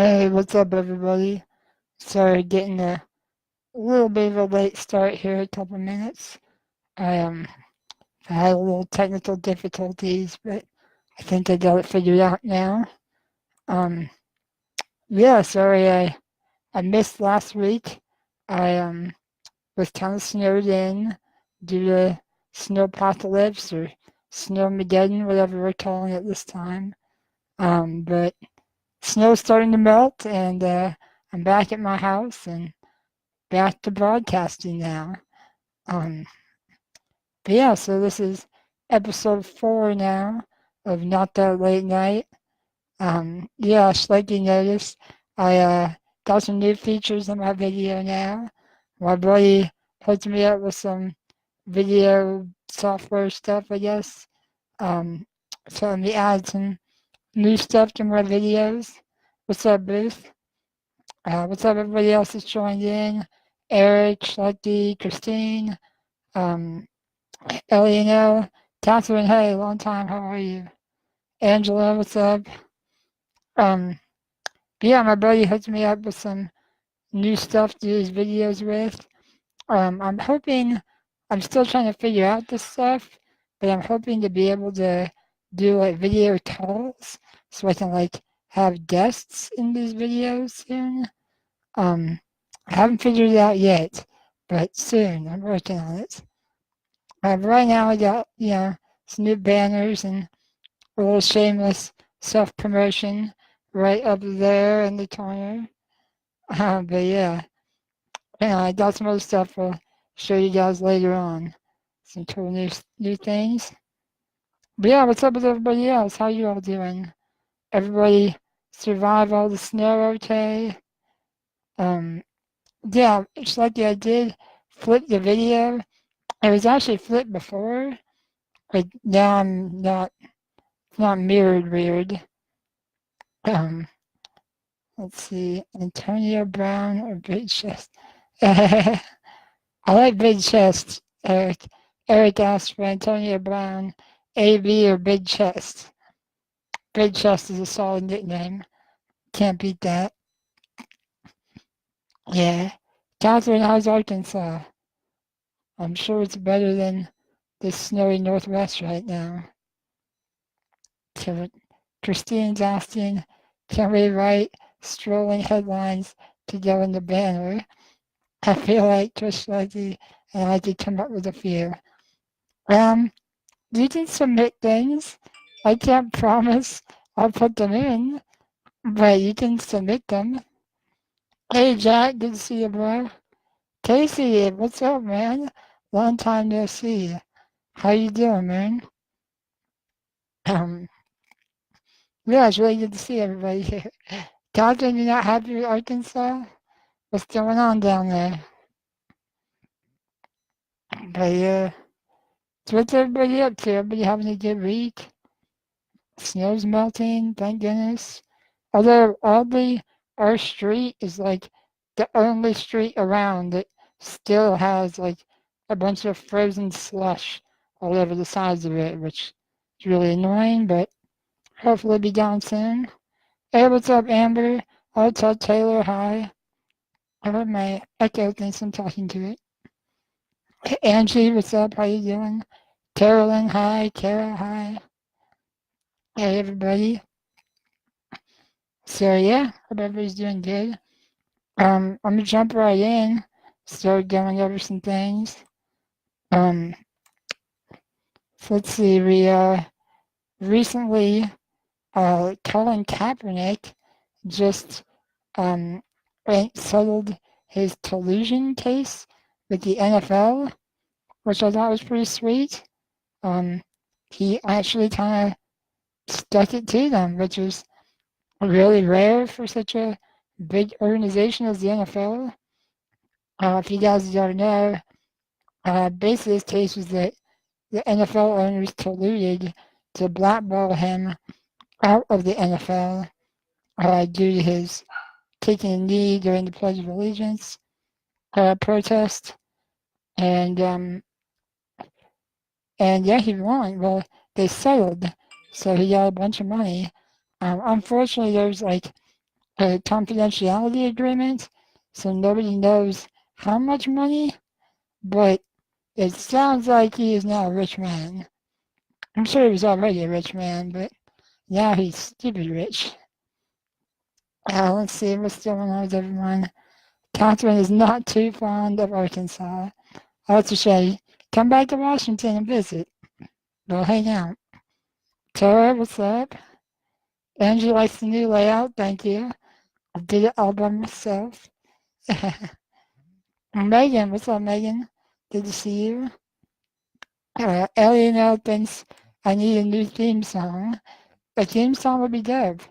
Hey, what's up, everybody? Sorry, getting a little bit of a late start here, a couple minutes. I had a little technical difficulties, but I think I got it figured out now. Um, yeah, sorry, I missed last week. I was kind of snowed in due to snowpocalypse or snowmageddon, whatever we're calling it this time. But snow's starting to melt, and I'm back at my house and back to broadcasting now. Um, but yeah, so this is episode 4 now of Not That Late Night. Yeah, like you noticed, I got some new features in my video now. My buddy hooked me up with some video software stuff, I guess. Um, so let me add some new stuff to my videos. What's up, Booth? What's up, everybody else that's joined in? Eric, Lucky, Christine, um, Eliano, Catherine, hey, long time, how are you? Angela, what's up? Um, yeah, my buddy hooked me up with some new stuff to do these videos with. I'm hoping, I'm still trying to figure out this stuff, but I'm hoping to be able to do like video calls so I can like have guests in these videos soon. Um, I haven't figured it out yet, but soon, I'm working on it. Right now I got, some new banners and a little shameless self-promotion right up there in the corner. But yeah, I got some other stuff I'll show you guys later on. Some cool new things. But yeah, what's up with everybody else? How you all doing? Everybody survive all the snow okay? Um, yeah, it's like I did flip the video. It was actually flipped before, but now I'm not, it's not mirrored weird. Um, let's see, Antonio Brown or Big Chest? I like Big Chest, Eric. Eric asked for Antonio Brown, AB or Big Chest. Big Chest is a solid nickname. Can't beat that. Yeah. Catherine, how's Arkansas? I'm sure it's better than the snowy Northwest right now. Christine's asking, can we write strolling headlines to go in the banner? I feel like Trish Lizzie and I did come up with a few. Um, you can submit things. I can't promise I'll put them in, but you can submit them. Hey Jack, good to see you, bro. Casey, what's up, man? Long time no see. How you doing, man? Um, yeah, it's really good to see everybody here. Catherine, you're not happy with Arkansas? What's going on down there? But yeah, so what's everybody up to? Everybody having a good week? Snow's melting, thank goodness. Although oddly, our street is like the only street around that still has like a bunch of frozen slush all over the sides of it, which is really annoying, but hopefully it'll be gone soon. Hey, what's up, Amber? I'll tell Taylor hi. I heard my echo thinks I'm talking to it. Hey, Angie, what's up? How you doing? Carolyn, hi. Kara, hi. Hey, everybody. So yeah, hope everybody's doing good. I'm gonna jump right in, start going over some things. Um, so let's see, we recently Colin Kaepernick just um settled his collusion case with the NFL, which I thought was pretty sweet. Um, he actually kind of stuck it to them, which is really rare for such a big organization as the NFL. If you guys don't know, basically his case was that the NFL owners colluded to blackball him out of the NFL due to his taking a knee during the Pledge of Allegiance protest, and yeah, he won. Well, they settled, so he got a bunch of money. Unfortunately, there's like a confidentiality agreement, so nobody knows how much money, but it sounds like he is now a rich man. I'm sure he was already a rich man, but now he's stupid rich. Let's see what's going on with everyone. Catherine is not too fond of Arkansas. Oh, that's a shame. Come back to Washington and visit. We'll hang out. Tara, what's up? Angie likes the new layout. Thank you. I did it all by myself. Megan, what's up, Megan? Good to see you. Eleanor thinks I need a new theme song. A theme song would be dope.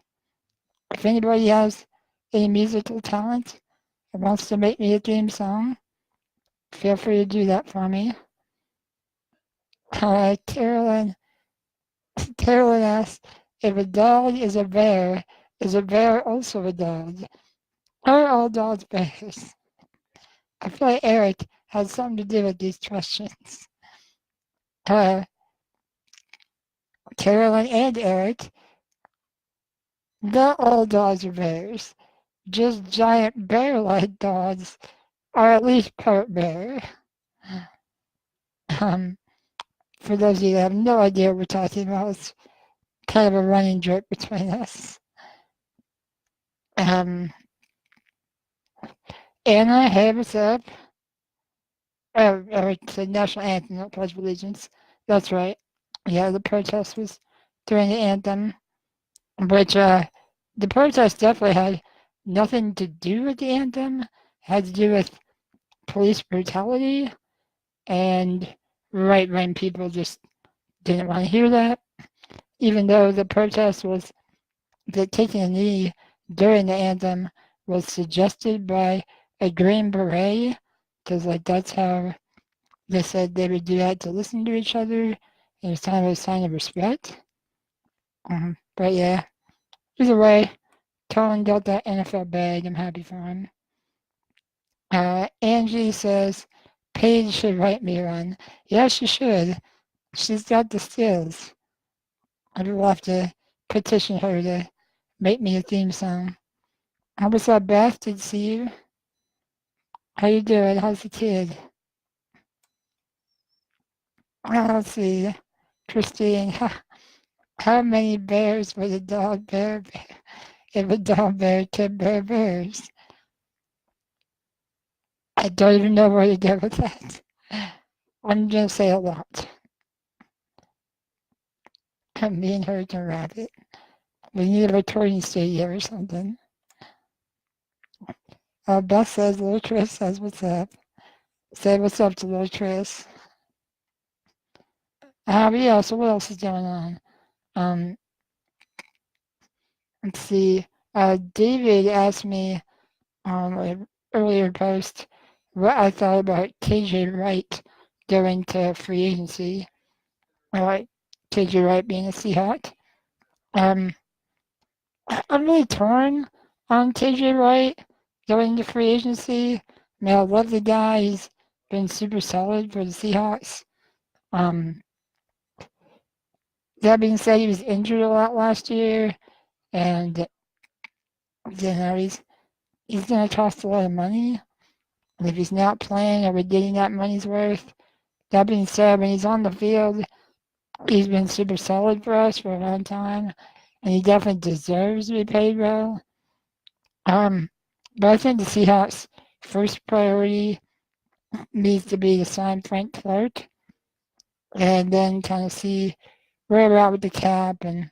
If anybody has any musical talent and wants to make me a theme song, feel free to do that for me. Carolyn, Carolyn asks, if a dog is a bear also a dog? Are all dogs bears? I feel like Eric has something to do with these questions. Uh, Carolyn and Eric, not all dogs are bears. Just giant bear-like dogs are at least part bear. Um, for those of you that have no idea what we're talking about, it's kind of a running joke between us. Um, Anna, hey, what's up? It's the national anthem, not Pledge of Allegiance. That's right. Yeah, the protest was during the anthem, which the protest definitely had nothing to do with the anthem. It had to do with police brutality, and right-wing people just didn't want to hear that, even though the protest was that taking a knee during the anthem was suggested by a Green Beret, because like that's how they said they would do that to listen to each other. It was kind of a sign of respect. But yeah, either way, Colin got that NFL bag. I'm happy for him. Angie says, Paige should write me one. Yeah, she should. She's got the skills. I will have to petition her to make me a theme song. How was that, Beth? Good to see you. How you doing? How's the kid? Let's see. Christine, how many bears would a dog bear if a dog bear could bear bears? I don't even know where to go with that. I'm gonna say a lot. Me and her can rabbit. We need a recording studio or something. Beth says, little Chris says, what's up? Say what's up to little Chris. Yeah, so what else is going on? Um, let's see. David asked me on an earlier post what I thought about KJ Wright going to free agency. I like KJ Wright being a Seahawk. Um, I'm really torn on KJ Wright going to free agency. I mean, I love the guy. He's been super solid for the Seahawks. Um, that being said, he was injured a lot last year, and he's going to cost a lot of money. And if he's not playing, are we getting that money's worth? That being said, when he's on the field, he's been super solid for us for a long time, and he definitely deserves to be paid well. But I think the Seahawks' first priority needs to be to sign Frank Clark, and then kind of see where we're at with the cap, and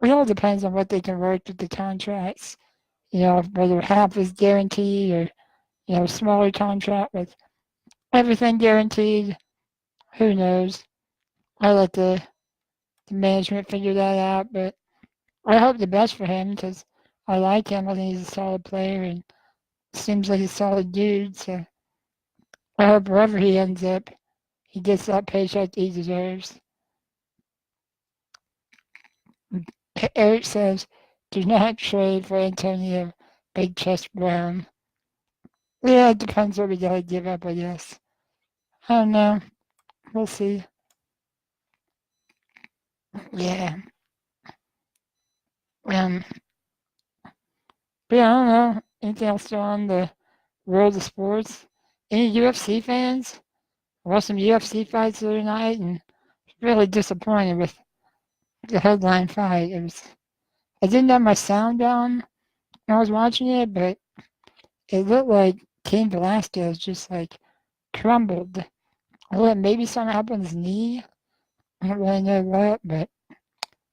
it all depends on what they can work with the contracts. You know, whether half is guaranteed or smaller contract with everything guaranteed. Who knows? I let the management figure that out, but I hope the best for him because I like him. I think he's a solid player and seems like a solid dude. So I hope wherever he ends up, he gets that paycheck he deserves. Eric says, do not trade for Antonio Big Chest Brown. Yeah, it depends what we gotta give up, I guess. I don't know. We'll see. Yeah. Um, But yeah, I don't know. Anything else still on the world of sports? Any UFC fans? I watched some UFC fights the other night and really disappointed with the headline fight. I didn't have my sound down when I was watching it, but it looked like Cain Velasquez just like crumbled. I thought maybe something happened with his knee. I don't really know what, but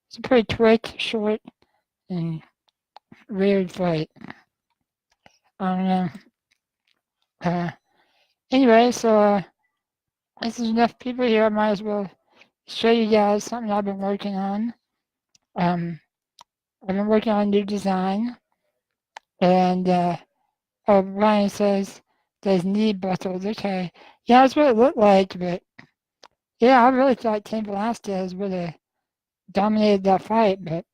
it's a pretty quick, short, and weird fight. I don't know. Uh, anyway, this is enough people here. I might as well show you guys something I've been working on. Um, I've been working on a new design, and Ryan says there's knee buckles. Okay, yeah, that's what it looked like, but yeah, I really thought Cain Velasquez would have dominated that fight, but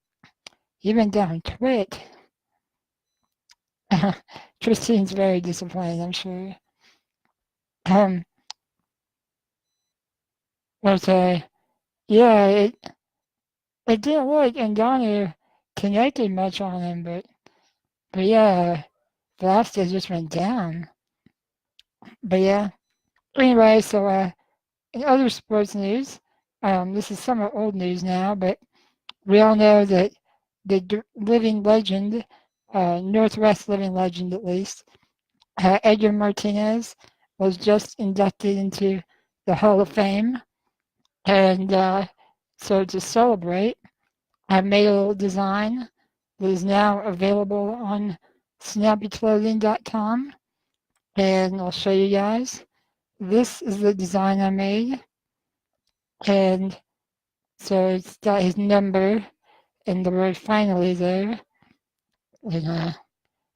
he went down quick. Christine's very disappointed, I'm sure. Um, but yeah, it didn't look Ngannou connected much on him, but yeah, Velasquez just went down. But yeah, anyway, in other sports news, this is somewhat old news now, but we all know that the living legend, Northwest living legend at least, Edgar Martinez was just inducted into the Hall of Fame. And so to celebrate, I made a little design that is now available on snappyclothing.com. And I'll show you guys. This is the design I made. And so it's got his number and the word finally there. And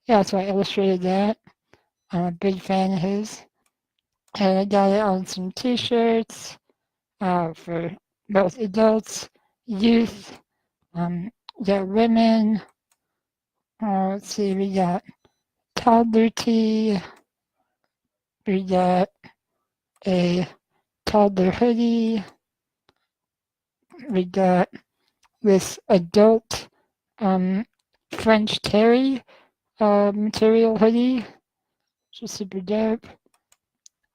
yeah, so I illustrated that. I'm a big fan of his. And I got it on some t-shirts for both adults, youth, got women. Let's see, we got toddler tee. We got a toddler hoodie. We got this adult um, French terry material hoodie, which is super dope.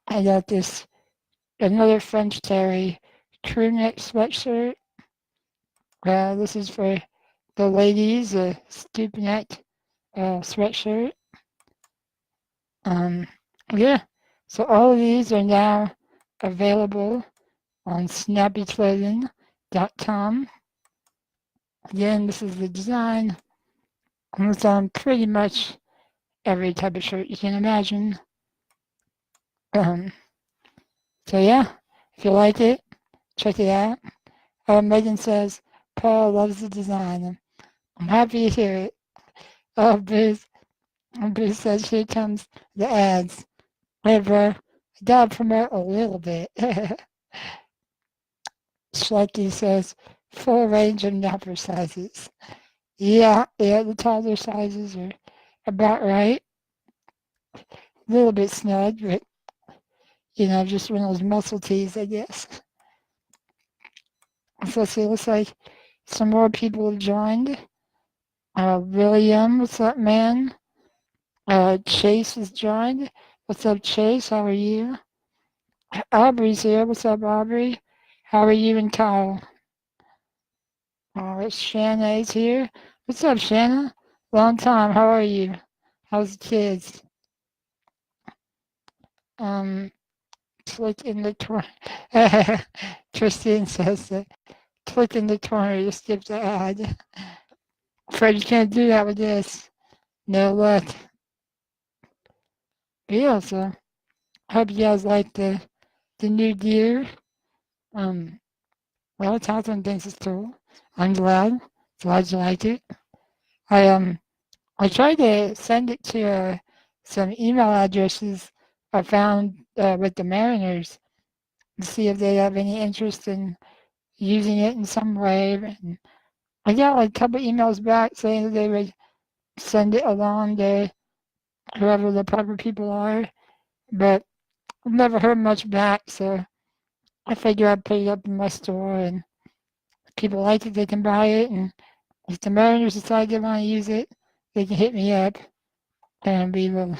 I got this another French terry crew neck sweatshirt. This is for the ladies, a scoop neck sweatshirt. Um, yeah, so all of these are now available on snappyclothing.com. Again, this is the design. It's on pretty much every type of shirt you can imagine. Um, so yeah, if you like it, check it out. Megan says, Paul loves the design. I'm happy to hear it. Bruce, Bruce says, here comes the ads. Hey, bro, I gotta promote a little bit. Schlecky says, full range of number sizes. Yeah, the toddler sizes are about right. A little bit snug, but just one of those muscle tees, I guess. So it looks like some more people have joined. William, what's up, man? Chase has joined. What's up, Chase? How are you? Aubrey's here. What's up, Aubrey? How are you and Kyle? Shanna's here. What's up, Shanna? Long time. How are you? How's the kids? Click in the corner. Christine says that. Click in the corner to skip the ad. Fred, you can't do that with this. No luck. But yeah, so I hope you guys like the new gear. Well, Townsend thinks it's cool. I'm glad you like it. I I tried to send it to some email addresses I found with the Mariners to see if they have any interest in using it in some way. And I got like a couple emails back saying that they would send it along to whoever the proper people are, but I've never heard much back, so I figure I'd put it up in my store and if people like it, they can buy it. And if the Mariners decide they want to use it, they can hit me up and we will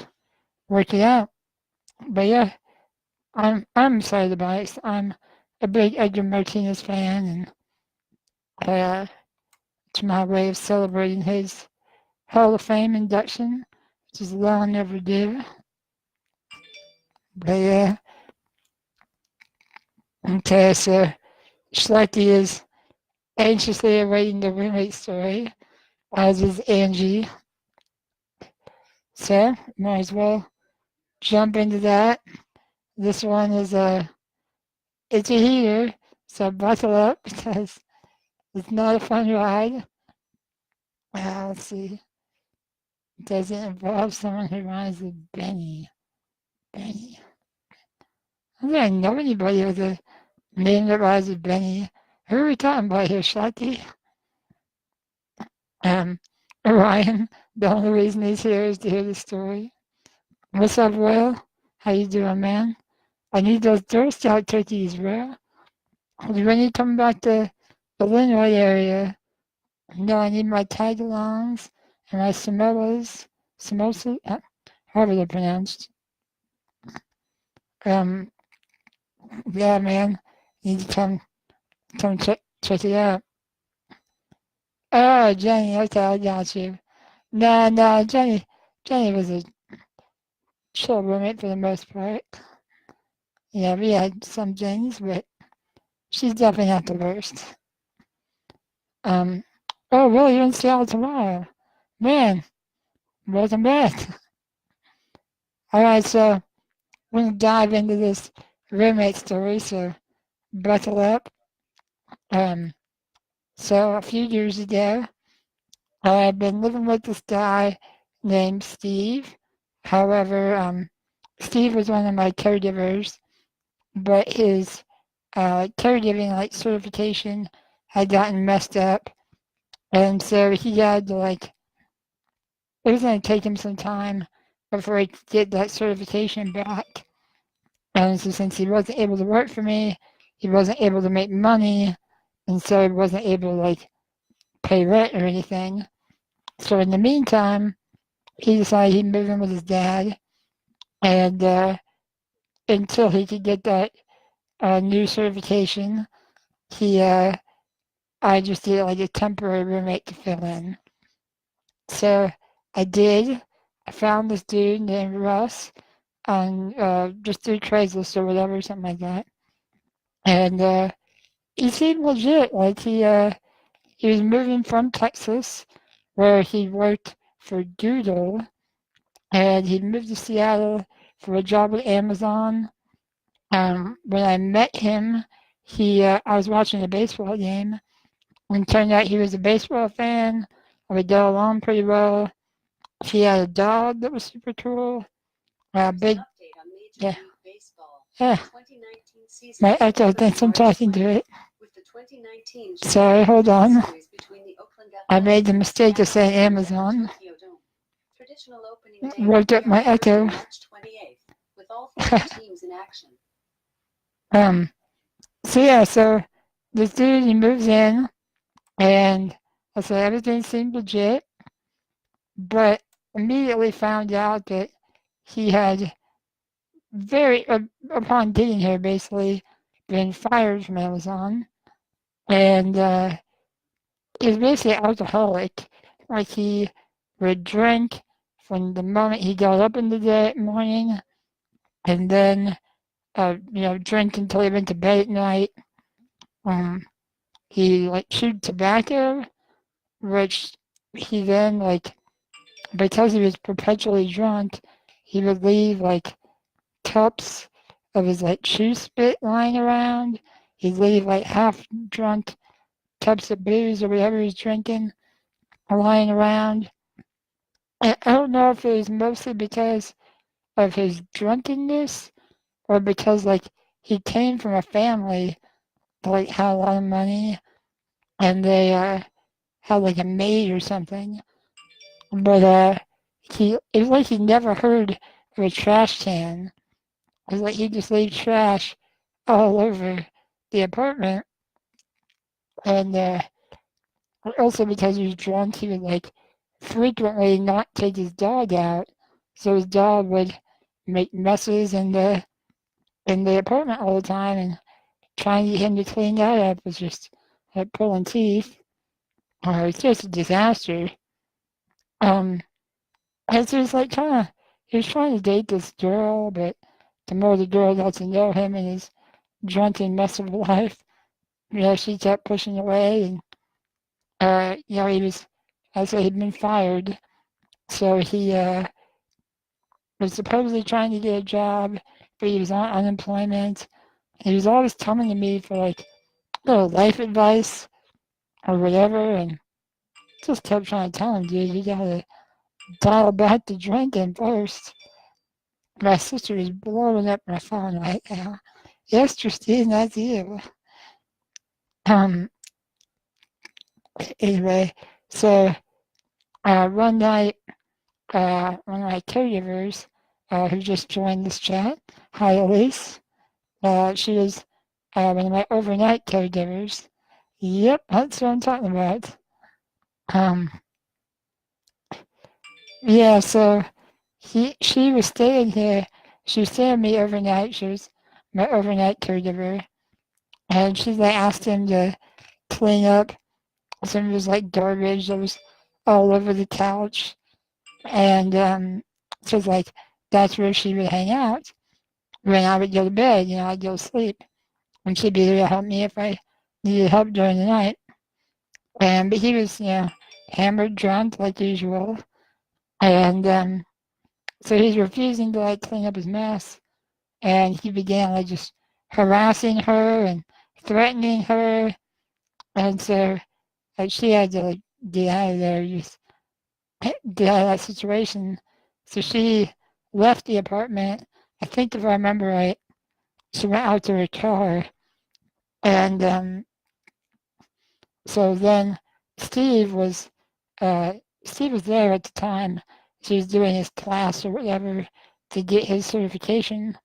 work it out. But yeah, I'm excited about it. I'm a big Edgar Martinez fan, and it's my way of celebrating his Hall of Fame induction, which is long overdue. But yeah, okay, so Schlecky is anxiously awaiting the roommate story, as is Angie. So might as well jump into that. This one is it's a heater, so buckle up because it's not a fun ride. Let's see. Does it involve someone who rhymes with Benny? Benny. I don't know anybody with a name that rhymes with Benny. Who are we talking about here, Shaki? Um, Ryan. The only reason he's here is to hear the story. What's up, Will? How you doing, man? I need those Girl Scout turkeys, bro. When you come back to the Linwood area, no, I need my tagalongs and my samosas, however they're pronounced. Um, yeah, man, you need to come check it out. Oh, Jenny, okay, I got you. No, Jenny was a chill roommate for the most part. Yeah, we had some Jennies, but she's definitely not the worst. Um, oh, really, you're in Seattle tomorrow? Man, welcome back. All right, so we're gonna dive into this roommate story, so buckle up. Um, so a few years ago, I've been living with this guy named Steve. However, Steve was one of my caregivers, but his caregiving like certification had gotten messed up, and so he had to like it was going to take him some time before he could get that certification back. And so since he wasn't able to work for me, he wasn't able to make money, and so he wasn't able to like pay rent or anything. So in the meantime, he decided he'd move in with his dad, and until he could get that new certification, he I just did like a temporary roommate to fill in. So I did. I found this dude named Russ on just through Craigslist or whatever, something like that, and he seemed legit. Like he was moving from Texas, where he worked for Google, and he moved to Seattle for a job at Amazon. When I met him, I was watching a baseball game, and it turned out he was a baseball fan. We got along pretty well. He had a dog that was super cool. Big, yeah, yeah. My echo thinks I'm talking to it. Sorry, hold on. I made the mistake of saying Amazon. Worked up my echo. So yeah, so this dude he moves in, and I said everything seemed legit, but immediately found out that he had upon getting here basically been fired from Amazon, and he was basically alcoholic. Like he would drink from the moment he got up in the morning, and then drink until he went to bed at night. He like chewed tobacco, which he then like because he was perpetually drunk, he would leave like cups of his like chew spit lying around. He'd leave like half drunk cups of booze or whatever he's drinking lying around. And I don't know if it was mostly because of his drunkenness or because like he came from a family that like had a lot of money and they had like a maid or something. But it was like he never heard of a trash can. It was like he just leave trash all over the apartment. And also because he was drunk, he would like frequently not take his dog out, so his dog would make messes in the apartment all the time, and trying to get him to clean that up was just like pulling teeth. It's just a disaster. Um, and so he's like he was trying to date this girl, but the more the girl got to know him and his drunken mess of a life, she kept pushing away, and he was, I said, he'd been fired, so he was supposedly trying to get a job, but he was on unemployment. He was always coming to me for like little life advice or whatever, and just kept trying to tell him, dude, you gotta dial back the drinking first. My sister is blowing up my phone right now. Yes, Christine, that's you. Um, anyway, so one night, one of my caregivers who just joined this chat, hi Elise, she was one of my overnight caregivers. Yep, that's what I'm talking about. Um, yeah, so she was staying here. She was staying with me overnight. She was my overnight caregiver, and she like asked him to clean up some of his like garbage that was all over the couch, and so it's like that's where she would hang out when I would go to bed. I'd go to sleep, and she'd be there to help me if I needed help during the night. And but he was hammered drunk like usual, and so he's refusing to like clean up his mess, and he began like just harassing her and threatening her, and so like she had to like get out of there, just get out of that situation. So she left the apartment. I think if I remember right, she went out to her car, and so then Steve was uh, Steve was there at the time. He was doing his class or whatever to get his certification,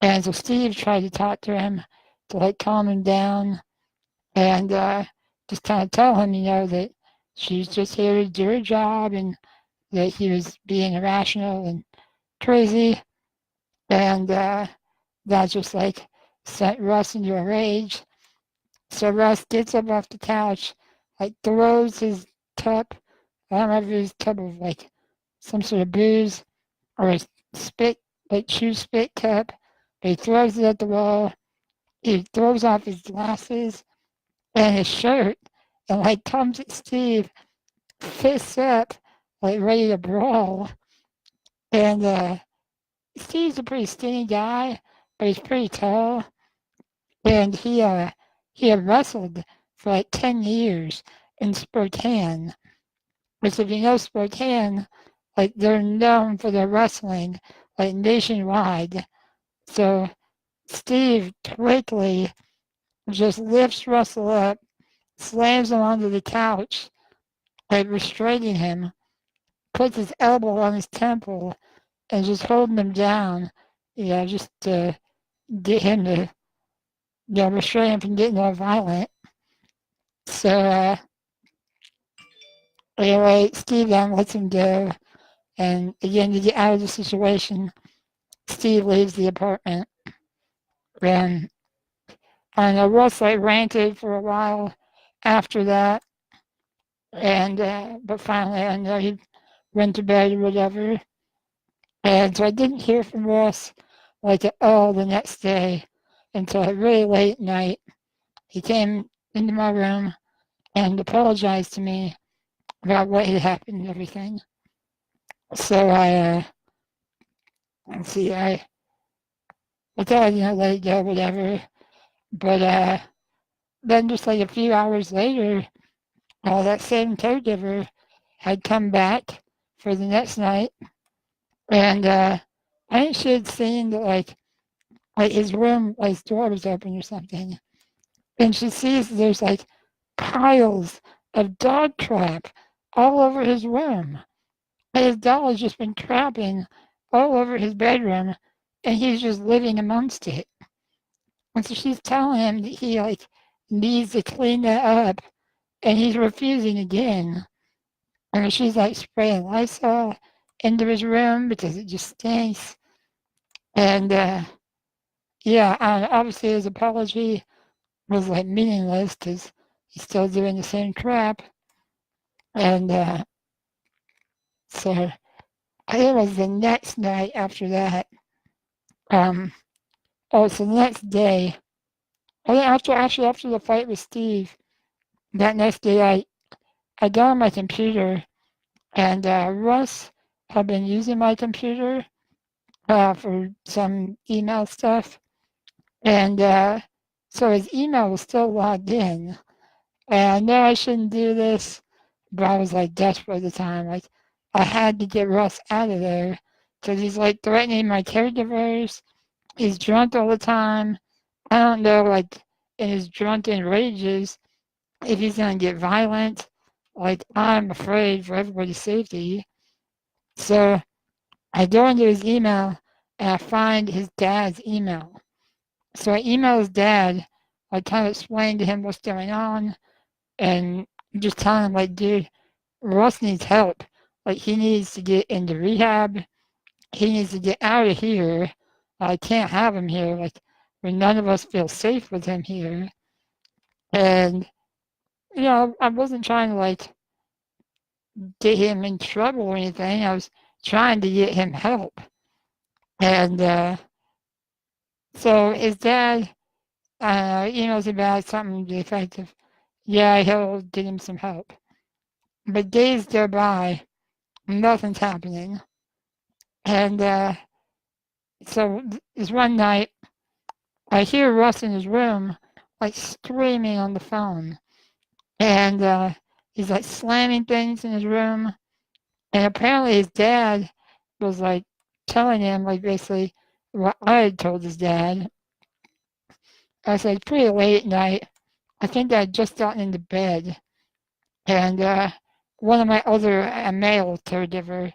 and so Steve tried to talk to him to like calm him down and just kind of tell him, that she's just here to do her job and that he was being irrational and crazy, and that just like sent Russ into a rage. So Russ gets up off the couch, like throws his cup. I don't know if it was a cup of like some sort of booze or a spit, like chew spit cup. But he throws it at the wall. He throws off his glasses and his shirt and like comes at Steve, fists up, like ready to brawl. And Steve's a pretty skinny guy, but he's pretty tall. And he had wrestled for like 10 years in Spokane. Which if you know Spokane, like they're known for their wrestling, like nationwide. So Steve quickly just lifts Russell up, slams him onto the couch, like restraining him, puts his elbow on his temple, and just holding him down, just to get him to, restrain him from getting more violent. So, anyway, Steve then lets him go, and again, to get out of the situation, Steve leaves the apartment, and I know Russ like ranted for a while after that, and but finally I know he went to bed or whatever, and so I didn't hear from Russ like at all the next day until really late at night. He came into my room and apologized to me about what had happened and everything. So let's see, I thought let it go, whatever. But then just like a few hours later, that same caregiver had come back for the next night, and I think she had seen that like his room, like his door was open or something, and she sees there's like piles of dog crap all over his room. And his dog has just been crapping all over his bedroom, and he's just living amongst it. And so she's telling him that he like needs to clean that up, and he's refusing again. And she's like spraying Lysol into his room because it just stinks. And yeah, and obviously his apology was like meaningless because he's still doing the same crap. And so it was the next night after that. Um, oh, it's the next day. I think after the fight with Steve, that next day I got on my computer and Russ had been using my computer for some email stuff, and so his email was still logged in. And I know I shouldn't do this, but I was like desperate at the time. Like I had to get Russ out of there because he's like threatening my caregivers. He's drunk all the time. I don't know, like in his drunken rages, if he's gonna get violent. Like I'm afraid for everybody's safety. So I go into his email and I find his dad's email. So I email his dad, I kind of explain to him what's going on and just tell him like, dude, Russ needs help. Like he needs to get into rehab. He needs to get out of here. I can't have him here. Like when none of us feel safe with him here. And I wasn't trying to like get him in trouble or anything. I was trying to get him help. And so his dad emails about something to the effect of, yeah, he'll get him some help. But days go by, nothing's happening. And so this one night, I hear Russ in his room, like screaming on the phone. And he's like slamming things in his room. And apparently his dad was like telling him, like basically what I had told his dad. I said, pretty late at night. I think I had just gotten into bed. And one of my other male caregiver,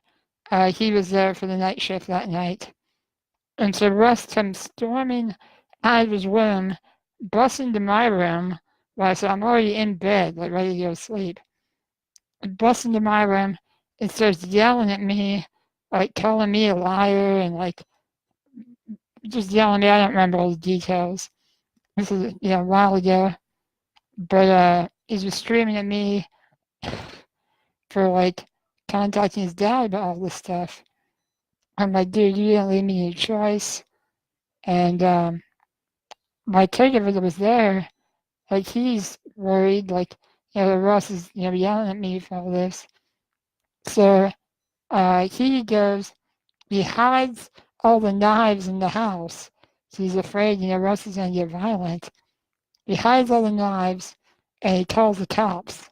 he was there for the night shift that night. And so Russ comes storming out of his room, busts into my room. Well, I said, I'm already in bed, like ready to go to sleep. Busts into my room and starts yelling at me, like calling me a liar and like just yelling at me. I don't remember all the details. This is a while ago. But he's just screaming at me for like contacting his dad about all this stuff. I'm like, dude, you didn't leave me any choice. And my caregiver that was there, like, he's worried, like, Russ is, yelling at me for all this. So he goes, he hides all the knives in the house. So he's afraid, Russ is going to get violent. He hides all the knives and he calls the cops.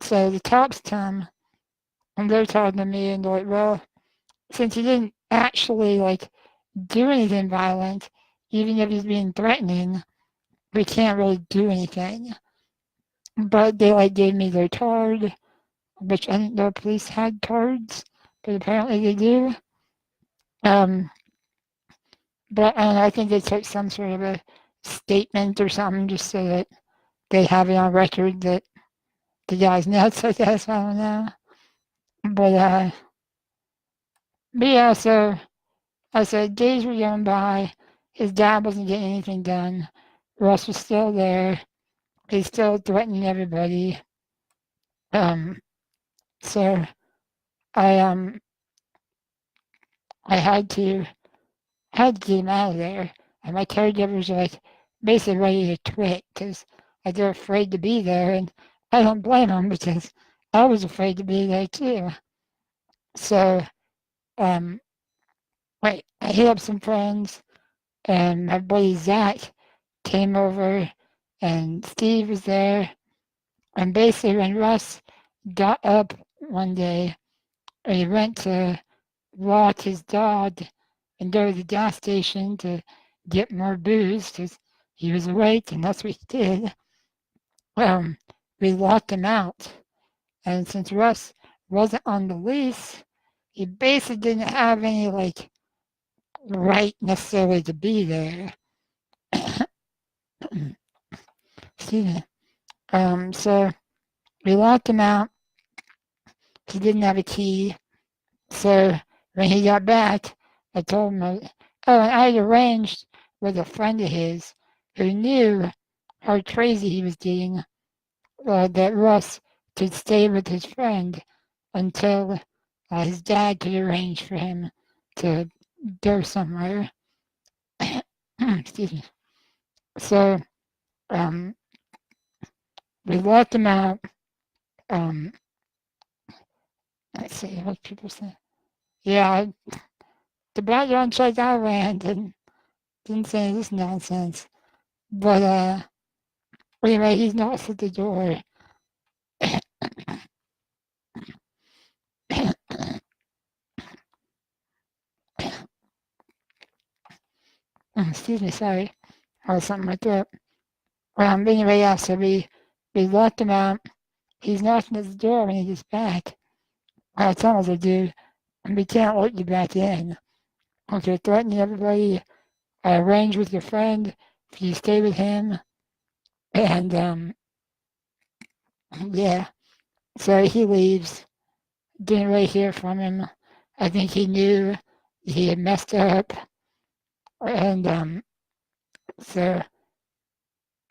So the cops come and they're talking to me and they're like, well, since he didn't actually like do anything violent, even if he's being threatening, we can't really do anything. But they like gave me their card, which I didn't know police had cards, but apparently they do. Um, but and I think they took some sort of a statement or something just so that they have it on record that the guy's nuts. I guess I don't know. But yeah, so I said days were going by. His dad wasn't getting anything done. Russ was still there. He's still threatening everybody. Um, so I um I had to get him out of there, and my caregivers are like basically ready to quit because they're afraid to be there, and I don't blame them because I was afraid to be there too. So um, I hit up some friends, and my buddy Zach came over, and Steve was there, and basically when Russ got up one day, he went to walk his dog and go to the gas station to get more booze because he was awake and that's what he did. Um, we locked him out. And since Russ wasn't on the lease, he basically didn't have any like right necessarily to be there. Excuse me. So we locked him out he didn't have a key. So when he got back, I told him, oh, and I had arranged with a friend of his who knew how crazy he was getting, that Russ could stay with his friend until his dad could arrange for him to go somewhere. Excuse me. So um, we locked him out. Um, let's see what people say. Yeah, the background check I ran didn't say this nonsense. But anyway, he knocks at the door. Excuse me, sorry. I was something like that. Anyway, yeah, so we locked him out. He's knocking at the door when he gets back. I tell him, dude, we can't let you back in. Okay, threatening everybody. I arranged with your friend if you stay with him. And yeah, so he leaves. Didn't really hear from him. I think he knew he had messed up. And so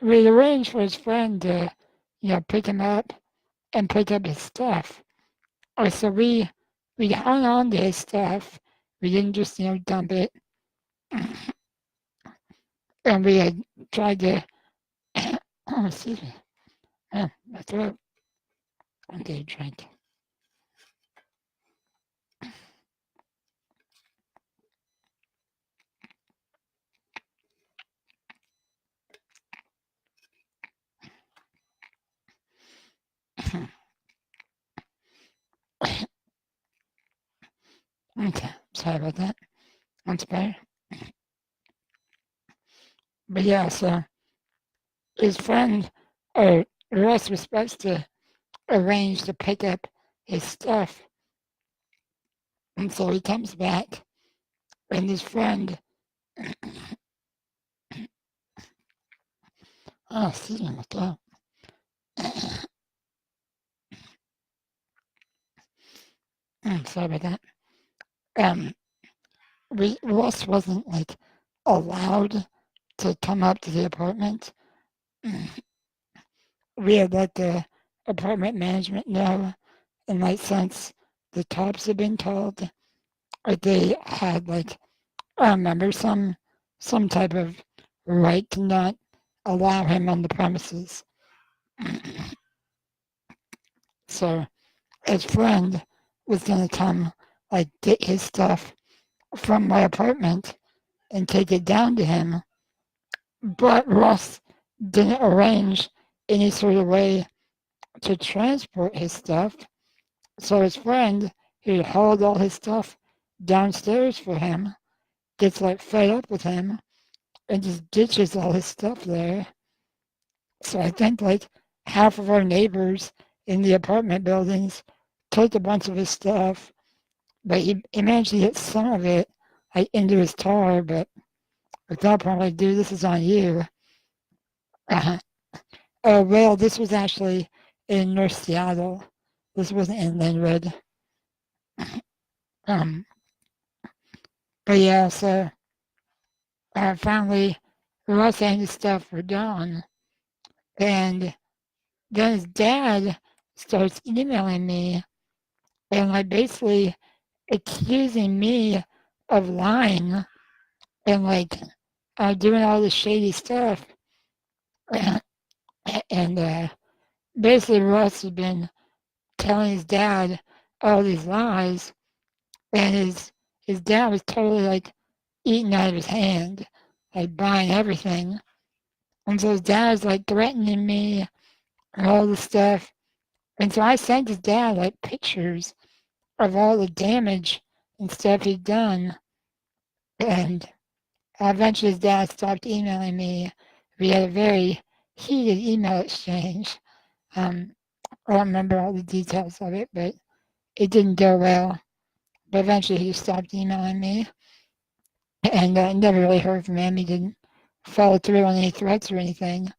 we arranged for his friend to, pick him up and pick up his stuff. So we hung on to his stuff. We didn't just, dump it. And we had tried to, oh, excuse me, my throat. Okay, drink. Okay, sorry about that. That's better. But yeah, so his friend, or Russ was supposed to arrange to pick up his stuff. And so he comes back, and his friend, oh, excuse me, my throat. Sorry about that. Um, Russ wasn't like allowed to come up to the apartment. We had let the apartment management know, and like since the cops had been called, they had like I remember some type of right to not allow him on the premises. So his friend was gonna come like get his stuff from my apartment and take it down to him, but Russ didn't arrange any sort of way to transport his stuff. So his friend, who hauled all his stuff downstairs for him, gets like fed up with him and just ditches all his stuff there. So I think like half of our neighbors in the apartment buildings took a bunch of his stuff, but he managed to get some of it like into his car, but they'll probably do this is on you. Uh, oh well, this was actually in North Seattle. This wasn't in Linwood. Um, but yeah, so finally Russ and his stuff were gone, and then his dad starts emailing me and like basically accusing me of lying and like doing all this shady stuff. And basically, Russ has been telling his dad all these lies, and his dad was totally like eating out of his hand, like buying everything. And so his dad's like threatening me and all this stuff. And so I sent his dad like pictures of all the damage and stuff he'd done. And eventually his dad stopped emailing me. We had a very heated email exchange. Um, I don't remember all the details of it, but it didn't go well. But eventually he stopped emailing me, and never really heard from him. He didn't follow through on any threats or anything.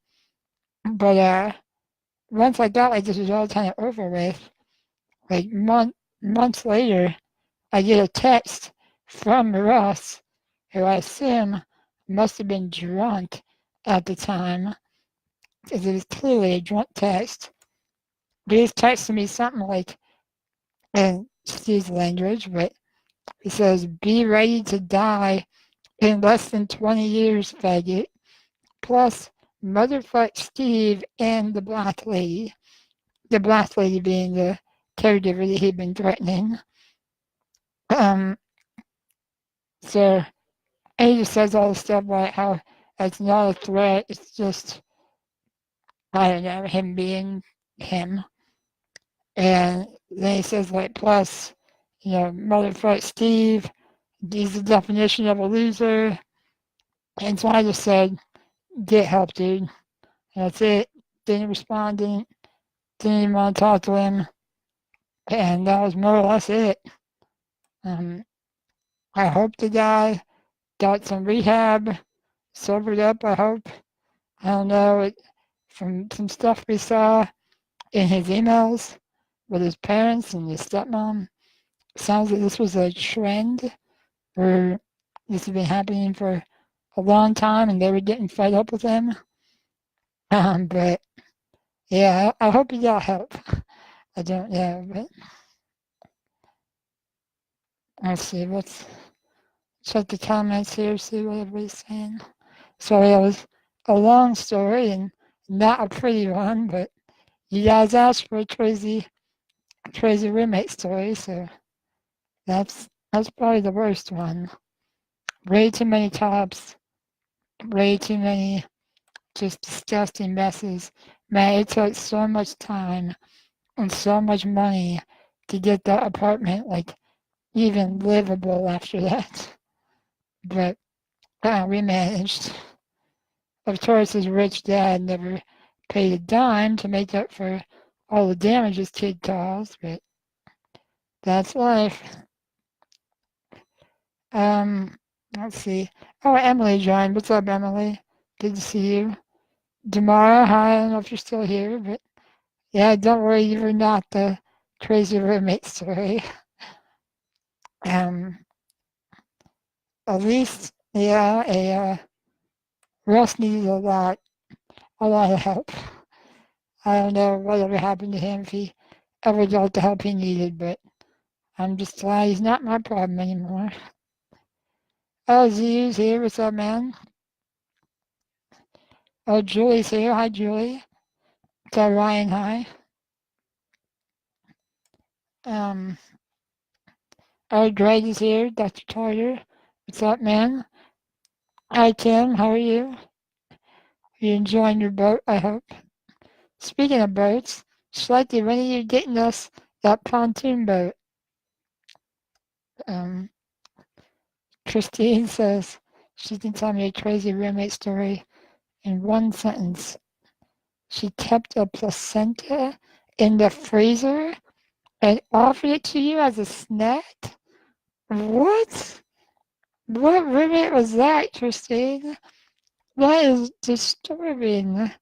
But once I got like this was all kind of over with, like months later, I get a text from Russ, who I assume must have been drunk at the time, because it was clearly a drunk text. But he's texting me something like, in Steve's language, but he says, "Be ready to die in less than 20 years, faggot." Plus, motherfuck Steve and the black lady. The black lady being the caregiver that he'd been threatening. Um, so he just says all this stuff about how it's not a threat, it's just, I don't know, him being him. And then he says, like, plus, motherfuck Steve, he's the definition of a loser. And so I just said, get help, dude. That's it. Didn't respond, didn't even want to talk to him. And that was more or less it. Um, I hope the guy got some rehab, sobered up, I hope. I don't know, from some stuff we saw in his emails with his parents and his stepmom, sounds like this was a trend where this has been happening for a long time and they were getting fed up with him. But yeah, I hope he got help. I don't know, but let's see, let's check the comments here, see what everybody's saying. So it was a long story and not a pretty one, but you guys asked for a crazy roommate story, so that's probably the worst one. Way too many tops, way too many just disgusting messes. Man, it took so much time and so much money to get that apartment like even livable after that. But we managed. Of course, his rich dad never paid a dime to make up for all the damage his kid caused, but that's life. Um, let's see. Oh, Emily joined. What's up, Emily? Good to see you. Damara, hi. I don't know if you're still here, but yeah, don't worry, you're not the crazy roommate story. Um, at least, yeah, Russ needed a lot of help. I don't know whatever happened to him if he ever got the help he needed, but I'm just glad he's not my problem anymore. Oh, Z's here. What's up, man? Oh, Julie's here. Hi, Julie. So Ryan, hi. Um, oh, Greg is here. Dr. Carter. What's up, man? Hi, Tim. How are you? You enjoying your boat, I hope. Speaking of boats, Schlecky, when are you getting us that pontoon boat? Um, Christine says she can tell me a crazy roommate story in one sentence. She kept a placenta in the freezer and offered it to you as a snack? What? What roommate was that, Christine? That is disturbing.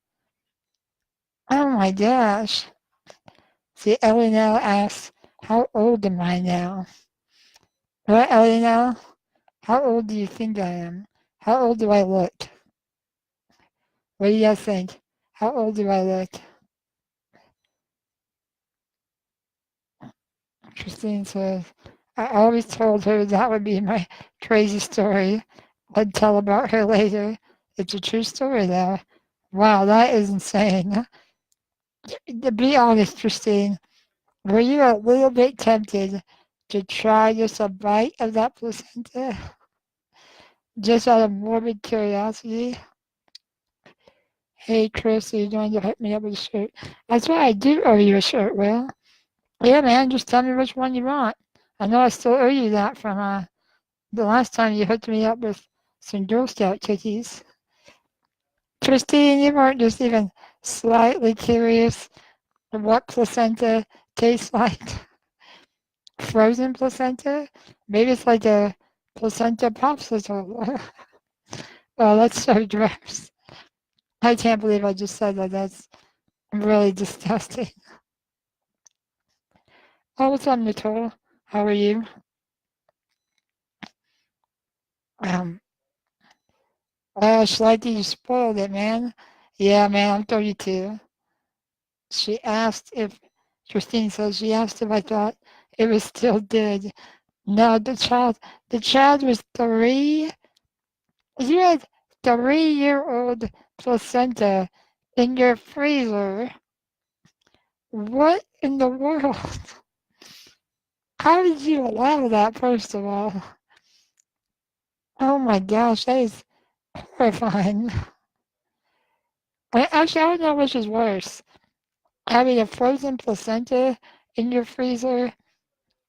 Oh my gosh. See, Ellie now asks, how old am I now? What, Ellie now? How old do you think I am? How old do I look? What do you guys think? How old do I look? Christine says, I always told her that would be my crazy story. I'd tell about her later. It's a true story, though. Wow, that is insane. To be honest, Christine, were you a little bit tempted to try just a bite of that placenta? Just out of morbid curiosity? Hey, Chris, are you going to hook me up with a shirt? That's why I do owe you a shirt, Will. Yeah, man, just tell me which one you want. I know I still owe you that from the last time you hooked me up with some Girl Scout cookies. Christine, you weren't just even slightly curious what placenta tastes like. Frozen placenta? Maybe it's like a placenta popsicle. Oh, that's so gross. I can't believe I just said that. That's really disgusting. Oh, what's up, Nicole? How are you? Um, Slightly you spoiled it, man. Yeah, man, I'm 32. She asked if, Christine says she asked if I thought it was still dead. No, the child was 3. You had 3-year-old placenta in your freezer. What in the world? How did you allow that, first of all? Oh my gosh, that is horrifying. Actually, I don't know which is worse. Having a frozen placenta in your freezer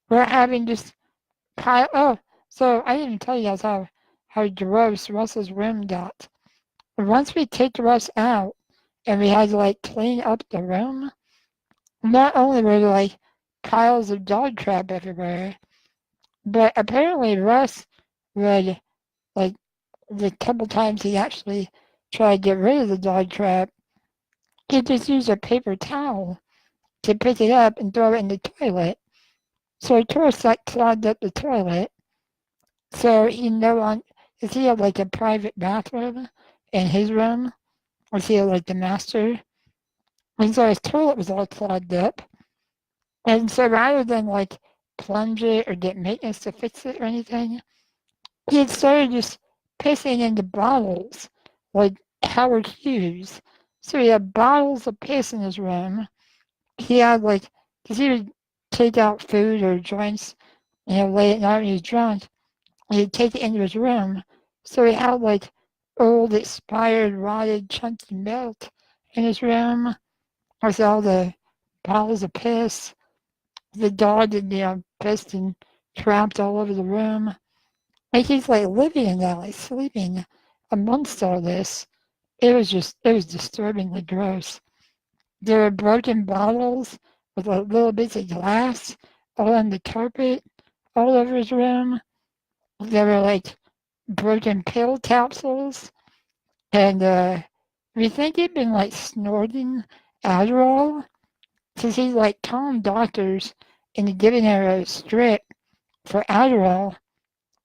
or having just pile. Oh, so I didn't tell you guys how gross Russell's room got. Once we kicked Russ out and we had to like clean up the room, not only were there like piles of dog crap everywhere, but apparently Russ would like the couple times he actually tried to get rid of the dog crap, he just used a paper towel to pick it up and throw it in the toilet. So of course that clogged up the toilet. So he no longer, is he had like a private bathroom in his room? Was he like the master? And so his toilet was all clogged up. And so rather than like plunge it or get maintenance to fix it or anything, he had started just pissing into bottles like Howard Hughes. So he had bottles of piss in his room. He had like, because he would take out food or drinks, late at night when he was drunk, and he'd take it into his room. So he had like old, expired, rotted, chunky milk in his room with all the bottles of piss. The dog had, pissed and trapped all over the room. And he's like living in that, like sleeping amongst all this. It was disturbingly gross. There were broken bottles with like little bits of glass all on the carpet, all over his room. There were like broken pill capsules, and we think he'd been like snorting Adderall because he like calmed doctors into giving her a strip for Adderall,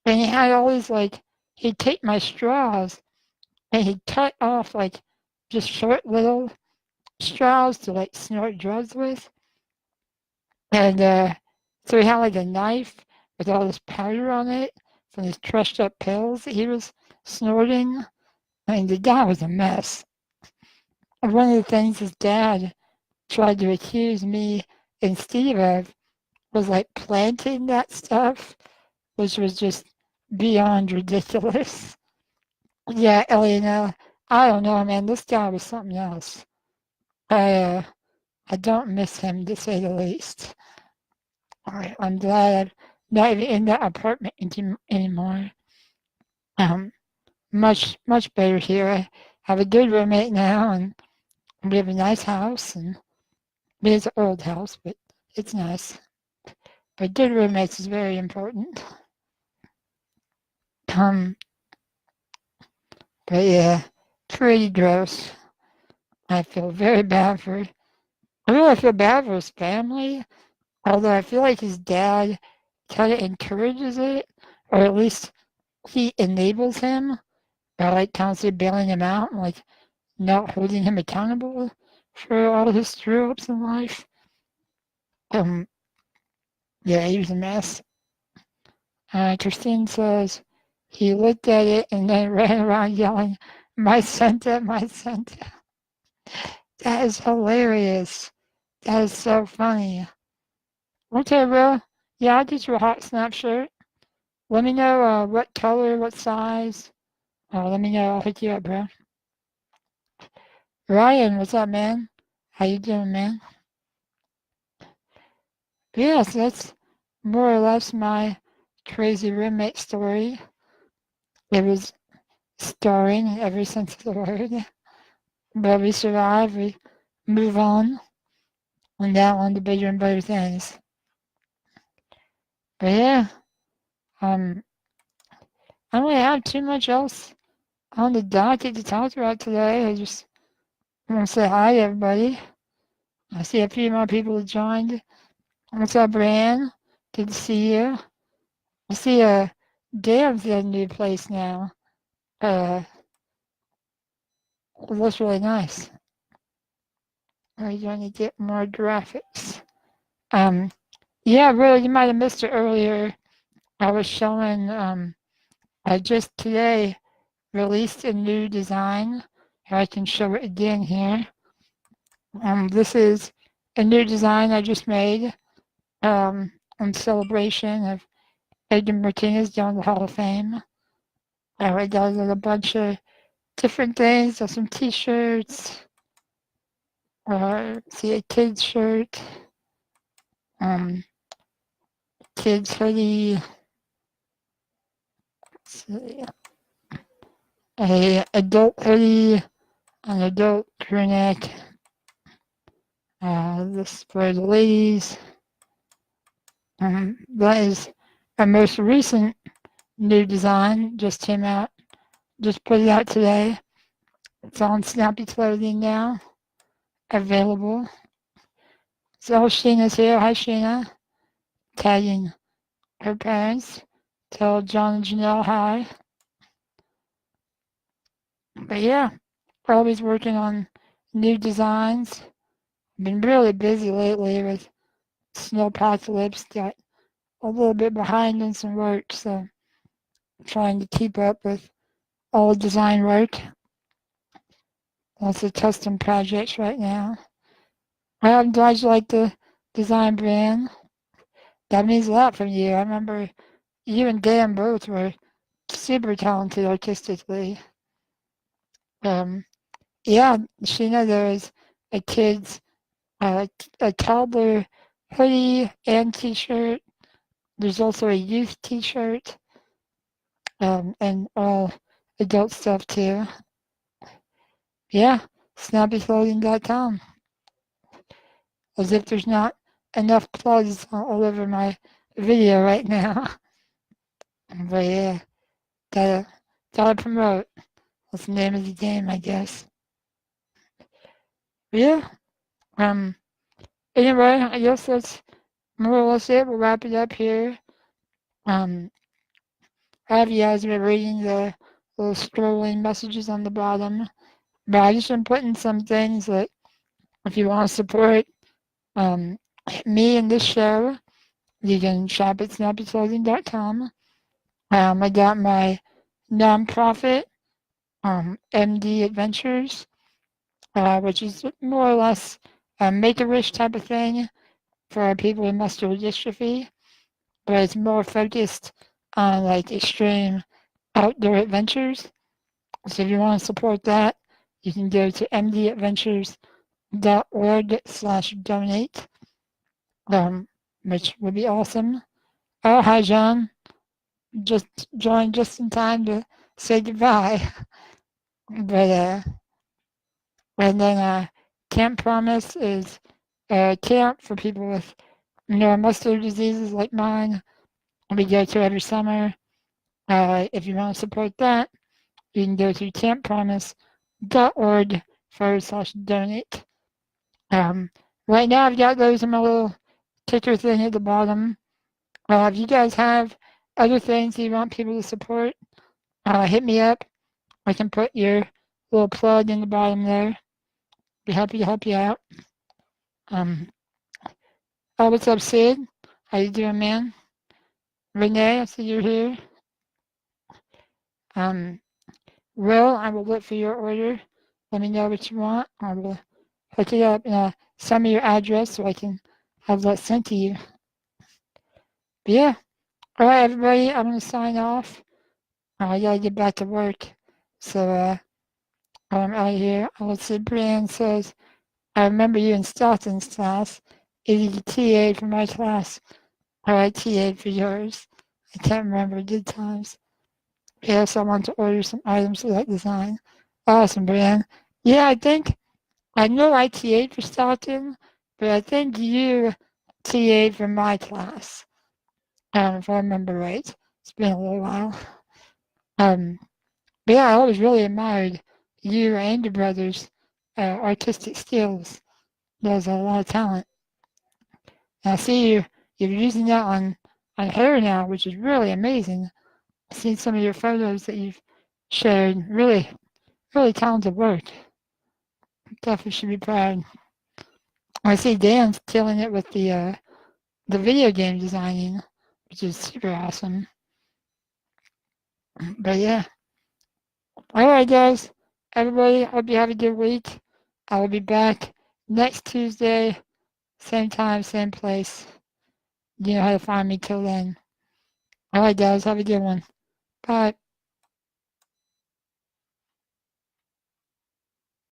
and he had all these like he'd take my straws and he'd cut off like just short little straws to like snort drugs with. And so he had like a knife with all this powder on it from these crushed up pills that he was snorting. I mean, the guy was a mess. And one of the things his dad tried to accuse me and Steve of was like planting that stuff, which was just beyond ridiculous. Yeah, Elena, I don't know, man. This guy was something else. I uh, I don't miss him to say the least. I'm glad I'm not even in that apartment anymore. Um, much better here. I have a good roommate now, and we have a nice house, and it is an old house, but it's nice. But good roommates is very important. Um, but yeah, pretty gross. I feel very bad for. I really feel bad for his family. Although I feel like his dad kind of encourages it, or at least he enables him by like constantly bailing him out and like not holding him accountable for all his screw ups in life. Um, yeah, he was a mess. Christine says he looked at it and then ran around yelling, "My Santa, my Santa." That is hilarious. That is so funny. Okay, bro. Yeah, I'll get you a hot snap shirt. Let me know what color, what size. Let me know. I'll hook you up, bro. Ryan, what's up, man? How you doing, man? Yes, that's more or less my crazy roommate story. It was scarring in every sense of the word, but we survive, we move on, and now on to bigger and better things. But yeah, um, I don't really have too much else on the docket to talk about today. I just want to say hi to everybody. I see a few more people joined. What's up, Brian? Good to see you. I see Dan's in a new place now. Uh, it looks really nice. I'm going to get more graphics. Um, yeah, really, you might have missed it earlier. I was showing, I just today released a new design. I can show it again here. This is a new design I just made in celebration of Edgar Martinez down the Hall of Fame. I got a bunch of different things. There's some T-shirts. See a kid's shirt. Um, kids hoodie. See, a adult hoodie. An adult crew neck. This for the ladies. That is our most recent new design. Just came out. Just put it out today. It's on Snappy Clothing now. Available. So Sheena's here. Hi, Sheena. Tagging her parents. Tell John and Janelle hi. But yeah, always working on new designs. Been really busy lately with snowpocalypse. Got a little bit behind in some work, so trying to keep up with all design work. Lots of custom projects right now. Well, I'm glad you like the design brand. That means a lot from you. I remember you and Dan both were super talented artistically. Um, yeah, Sheena, there is a kid's uh, a toddler hoodie and t-shirt. There's also a youth t-shirt and all adult stuff too. Yeah, snappyclothing.com. As if there's not enough plugs all over my video right now. But yeah, gotta gotta promote. That's the name of the game, I guess. But yeah. Um. Anyway, I guess that's more or less it. We'll wrap it up here. Um. Have you guys been reading the little scrolling messages on the bottom? But I just been putting some things that if you want to support um me and this show, you can shop at snappyclothing.com. I got my nonprofit, MD Adventures, which is more or less a make-a-wish type of thing for people with muscular dystrophy, but it's more focused on like extreme outdoor adventures. So if you want to support that, you can go to mdadventures.org/donate, which would be awesome. Oh, hi, John. Just joined just in time to say goodbye. But and then Camp Promise is a camp for people with neuromuscular diseases like mine. We go to every summer. If you want to support that, you can go to camppromise.org/donate. Right now, I've got those in my little ticker thing at the bottom. If you guys have other things you want people to support, hit me up. I can put your little plug in the bottom there. Be happy to help you out. Um, what's up, Sid? How you doing, man? Renee, I see you're here. Um, Will, I will look for your order. Let me know what you want. I will hook it up and send me your address so I can have that sent to you. But yeah, all right, everybody, I'm gonna sign off. I gotta get back to work, so I'm out of here. Let's see. Brian says, "I remember you in Stockton's class. Is you TA for my class? All right, TA for yours. I can't remember. Good times. Yes, I want to order some items for that design. Awesome, Brian. Yeah, I think I know I TA'd for Stockton, but I think you TA'd for my class. If I remember right. It's been a little while. Um, but yeah, I always really admired you and your brother's artistic skills. There's a lot of talent. And I see you're using that on hair now, which is really amazing. I've seen some of your photos that you've shared. Really, really talented work. Definitely should be proud. I see Dan's killing it with the video game designing, which is super awesome. But yeah. Alright guys. Everybody, hope you have a good week. I will be back next Tuesday, same time, same place. You know how to find me till then. Alright guys, have a good one. Bye.